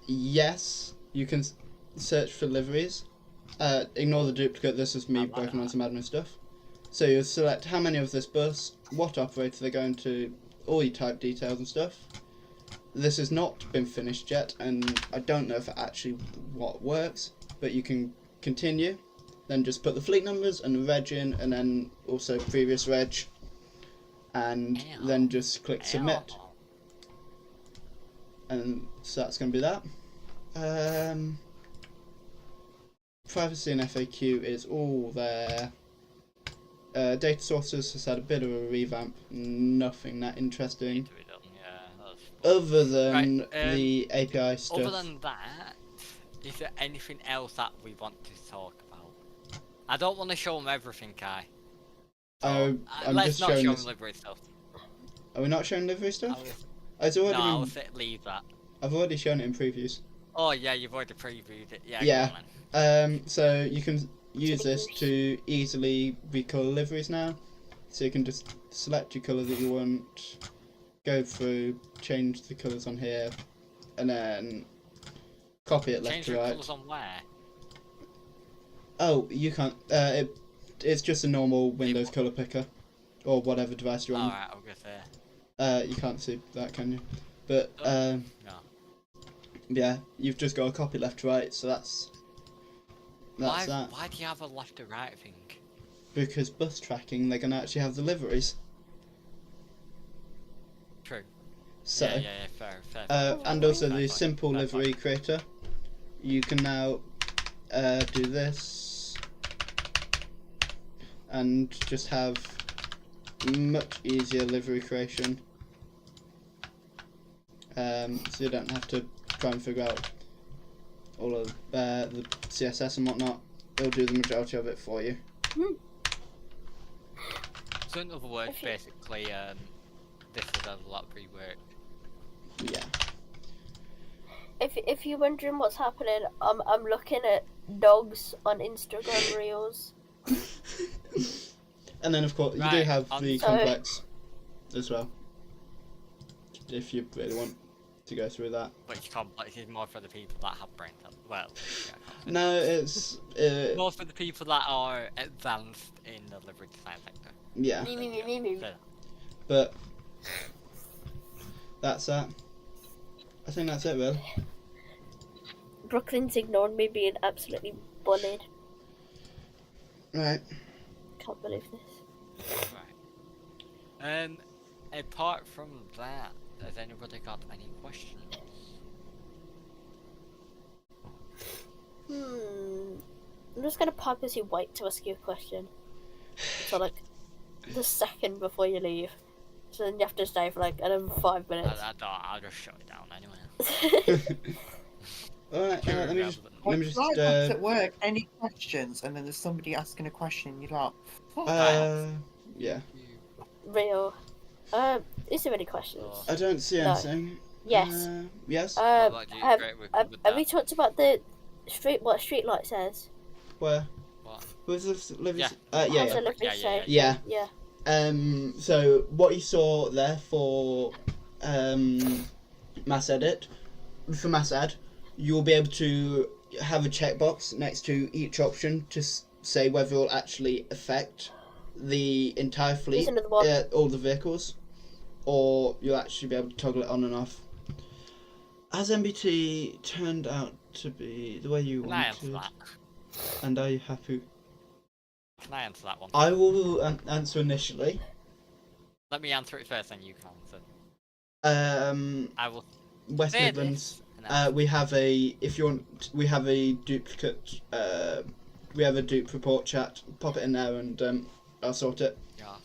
Yes, you can search for liveries. Ignore the duplicate. This is me working on some admin stuff. So you'll select how many of this bus, what operator they're going to, all your type details and stuff. This has not been finished yet, and I don't know if it actually works, but you can continue. Then just put the fleet numbers and the reg in, and then also previous reg, and then just click submit. And so that's going to be that. Privacy and FAQ is all there. Data sources has had a bit of a revamp, nothing that interesting. Other than the API stuff. Other than that, Is there anything else that we want to talk about? I don't want to show them everything, Kai. So, I'm let's just not showing show this. them livery stuff. Are we not showing livery stuff? I It's already will been... say leave that. I've already shown it in previews. Oh yeah, you've already previewed it. Yeah. Yeah. Go on, then. So you can use this to easily recolor liveries now. So you can just select your colour that you want, go through, change the colours on here, and then copy it left Change to the right. colours on where? Oh, you can't. It's just a normal Windows colour picker, or whatever device you're on. Alright, I'll go there. You can't see that, can you? But No. yeah, you've just got a copy left to right, so that's that. Why do you have a left to right thing? Because bus tracking, they're gonna actually have the liveries. True. So, Yeah, fair. and also Fair the point, simple fair livery point. creator, you can now do this and just have much easier livery creation. So you don't have to try and figure out all of the CSS and whatnot. It'll do the majority of it for you. So in other words, basically, this is a lot of rework. Yeah. If you're wondering what's happening, I'm looking at dogs on Instagram Reels. And then of course you do Right, have the so- complex as well, if you really want to go through that. Which complex is more for the people that have brain cells. Well, yeah, No, it's more for the people that are advanced in the livery design sector. yeah, So, but that's that. I think that's it, really. Brooklyn's ignored me being absolutely bullied. Right. Can't believe this. right. Apart from that, has anybody got any questions? I'm just gonna purposely wait to ask you a question. So like the second before you leave. So then you have to stay for like another 5 minutes. I'll just shut it down anyway. Alright, let me just It's like that at work. Any questions? And then there's somebody asking a question. You're like, yeah. Real. Is there any questions? I don't see No. anything. Yes. Yes. Well, like, Have great, we've covered we that. talked about the what street light says? Where? What? Was this livery? Yeah. How's Yeah. the livery Yeah, say? Yeah. Yeah. So what you saw there for mass edit, for mass add, you'll be able to have a checkbox next to each option to say whether it will actually affect the entire fleet, Here's another one. all the vehicles, or you'll actually be able to toggle it on and off. Has MBT turned out to be the way you Can I answer wanted? that? And are you happy? Can I answer that one? I will answer initially. Let me answer it first, then you can answer. I will West say Midlands. this. And then We have a we have a duplicate. We have a dupe report chat. Pop it in there, and I'll sort it. yeah.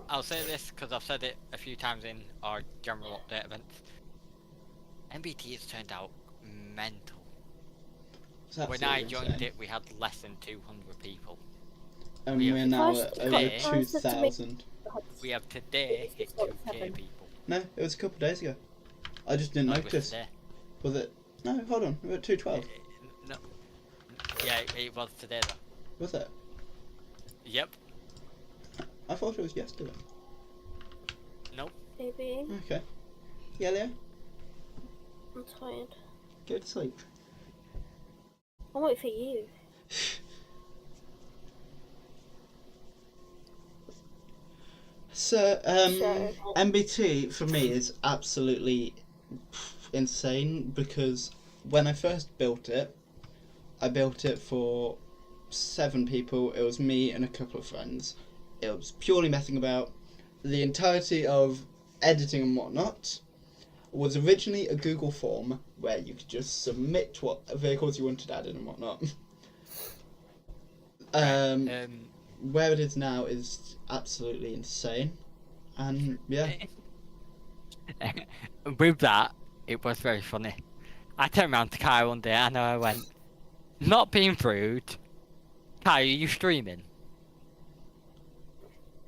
I'll say this because I've said it a few times in our general update events. MBT has turned out mental. It's When I absolutely joined insane. it, we had less than 200 people. And we we're have now First- at over first to make- 2,000. We have today hit 2k people. No, it was a couple of days ago. I just didn't No, it was notice. today. Was it? No, hold on. We're at 212. No. Yeah, it was today though. Was it? Yep. I thought it was yesterday. Nope. Maybe. Okay. Yeah, Leo. I'm tired. Go to sleep. I'll wait for you. So, So- MBT for me is absolutely insane because when I first built it, I built it for 7 people. It was me and a couple of friends. It was purely messing about. The entirety of editing and whatnot was originally a Google form where you could just submit what vehicles you wanted added and whatnot. Where it is now is absolutely insane, and yeah. With that, it was very funny. I turned around to Kai one day and I went, not being rude. Kai, are you streaming?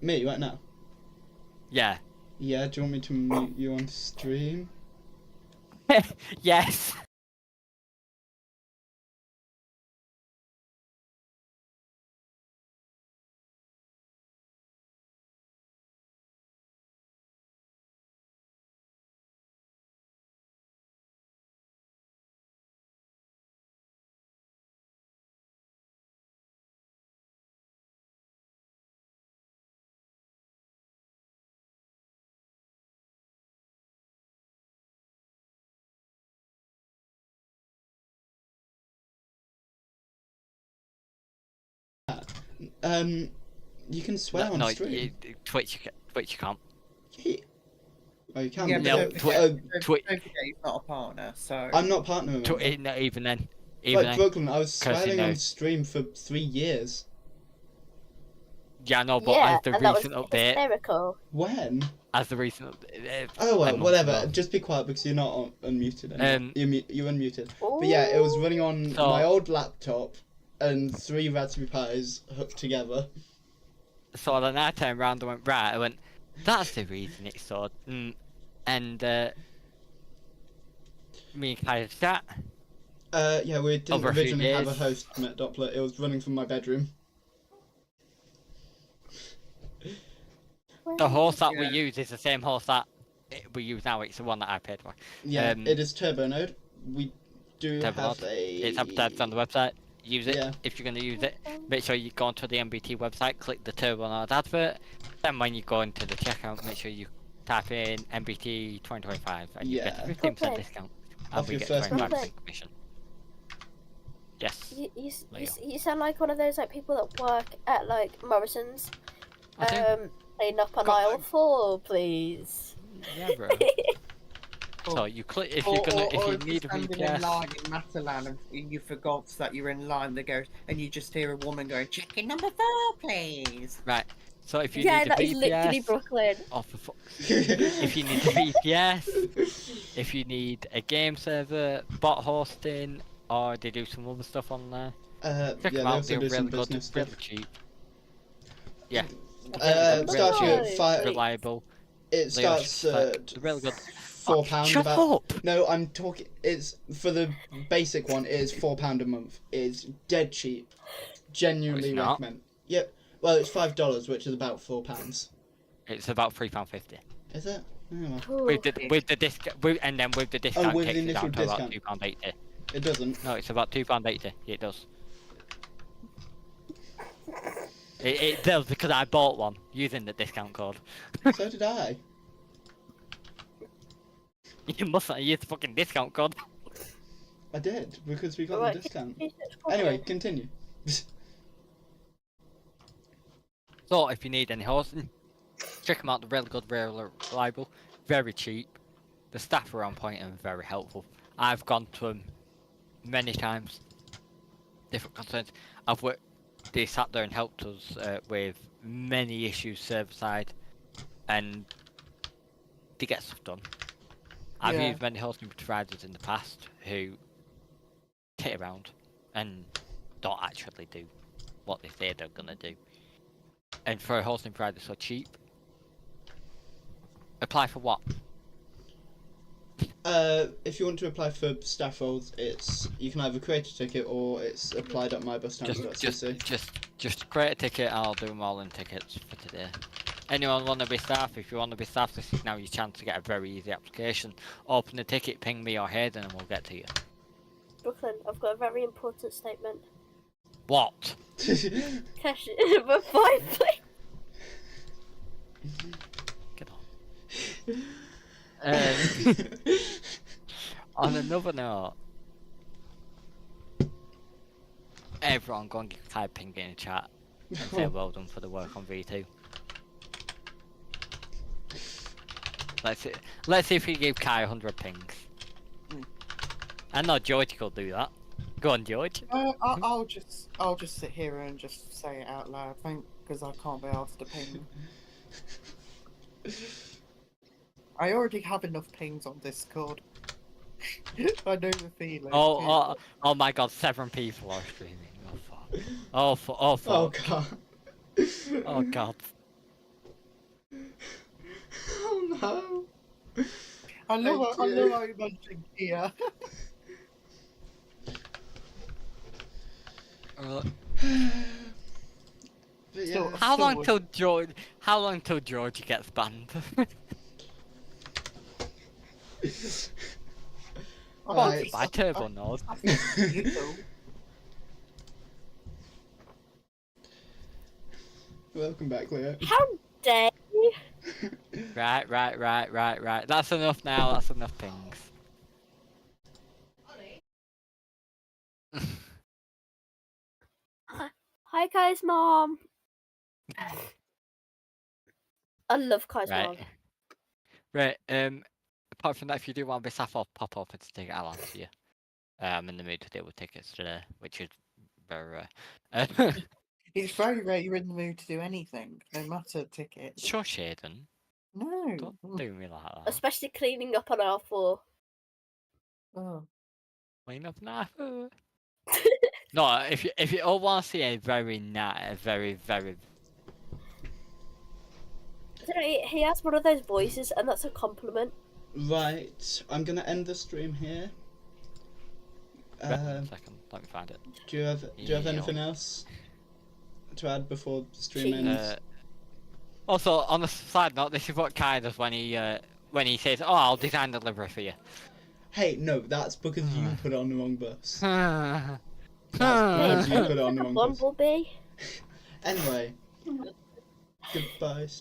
Me, right now? Yeah. Yeah, do you want me to mute you on stream? Yes. You can swear on stream. Twitch you can't. Oh, you can. Yeah, No, but Twitch. don't forget he's not a partner, so... I'm not partner with him. Not even then. Like Brooklyn, I was swearing you know. on stream for 3 years. Yeah, no, but Yeah, as the and that recent was update, hysterical. When? as the recent update. Oh well, month whatever. ago. Just be quiet because you're not unmuted anymore. You're unmuted. Ooh. But yeah, it was running on So- my old laptop and 3 Raspberry Pis hooked together. So then I turned around and went, right, I went, that's the reason it's so... and me and Kai had chat. Yeah, we didn't Over a few originally have a days. host, Met Doppler. It was running from my bedroom. The horse that we Yeah. use is the same horse that we use now. It's the one that I paid for. Yeah, it is Turbonode. We do have Turbonode. a... It's advertised on the website. Use it Yeah. if you're going to use it. Make sure you go onto the MBT website, click the Turbonode advert. Then when you go into the checkout, make sure you type in MBT 2025 and you get a 15% Okay. discount. And Off we your get first 25% month. commission. Yes. You sound like one of those like people that work at like Morrison's. I do. Clean up on Got aisle 4, please. Yeah, bro. So you click if you're gonna if you need a standing in VPS. line in Matalan and you forgot that you're in line, they go and you just hear a woman going, "Chicken number 4, please." Right. So if you Yeah, need a that is literally VPS, Brooklyn. oh, for if you need a VPS, if you need a game server, bot hosting, or they do some other stuff on there, check yeah, them they out. also They're do some really good, business really stuff. cheap. Yeah. Starts you at Nice. 5... Reliable. It They are starts they're really good. £4 Shut about... up! No, I'm talking... It's... For the basic one, it is £4 a month. It's dead cheap. Genuinely it's not. recommend. Yep. Well, it's $5, which is about £4. It's about £3.50. Is it? Oh, well. Ooh. With the discount, and then with the discount, with the takes it initial down to about discount. £2.80. It doesn't. No, it's about £2.80. It does. It does because I bought one using the discount code. So did I. You mustn't use the fucking discount code. I did, because we got Alright, the discount. continue. Anyway, continue. So if you need any hosting, check them out. They're really good, really reliable, very cheap. The staff are on point and very helpful. I've gone to them many times. Different concerns. They sat there and helped us with many issues server side, and they get stuff done. I've Yeah. used many hosting providers in the past who tit around and don't actually do what they say they're gonna do. And for a hosting provider so cheap, apply for what? If you want to apply for staff roles, you can either create a ticket or it's applied.MyBusTimes.cc. Just create a ticket. I'll do them all in tickets for today. Anyone want to be staff? If you want to be staff, this is now your chance to get a very easy application. Open a ticket, ping me or Hayden, and we'll get to you. Brooklyn, I've got a very important statement. What? Cash number 5, please. Get on. On another note, everyone go and get Kai ping in the chat and say well done for the work on V2. Let's see if we give Kai 100 pings. I know George could do that. Go on, George. I'll just sit here and just say it out loud, because I can't be asked to ping. I already have enough pings on Discord. I know the feeling. Oh my god, 7 people are streaming. Oh fuck. Oh fuck. Oh god. Oh god. Oh no. I love Oh, how dear. you mentioned Kia. But So- yeah. How long Someone- till George? How long till George gets banned? Right. By Turbonode. You know. Welcome back, Leo. How dare you? Right. That's enough now. That's enough things. Hi, Kai's mom. I love Kai's mom. Right. Apart from that, if you do want this, I'll pop up and take it out to you. I'm in the mood to deal with tickets today, which is very rare. It's very rare you're in the mood to do anything, no matter tickets. Sure, Shaden. No. Don't do me like that. Especially cleaning up on R4. Oh. Clean up now. No, if you all want to see a very I don't know, he has one of those voices, and that's a compliment. Right, I'm gonna end the stream here. Second, let me find it. Do you have anything else to add before the stream ends? Also, on the side note, this is what Kai does when he says, "Oh, I'll design the livery for you." Hey, no, that's because you put it on the wrong bus. Right. That's because you put it on the wrong bus. Bumblebee. Anyway, goodbye.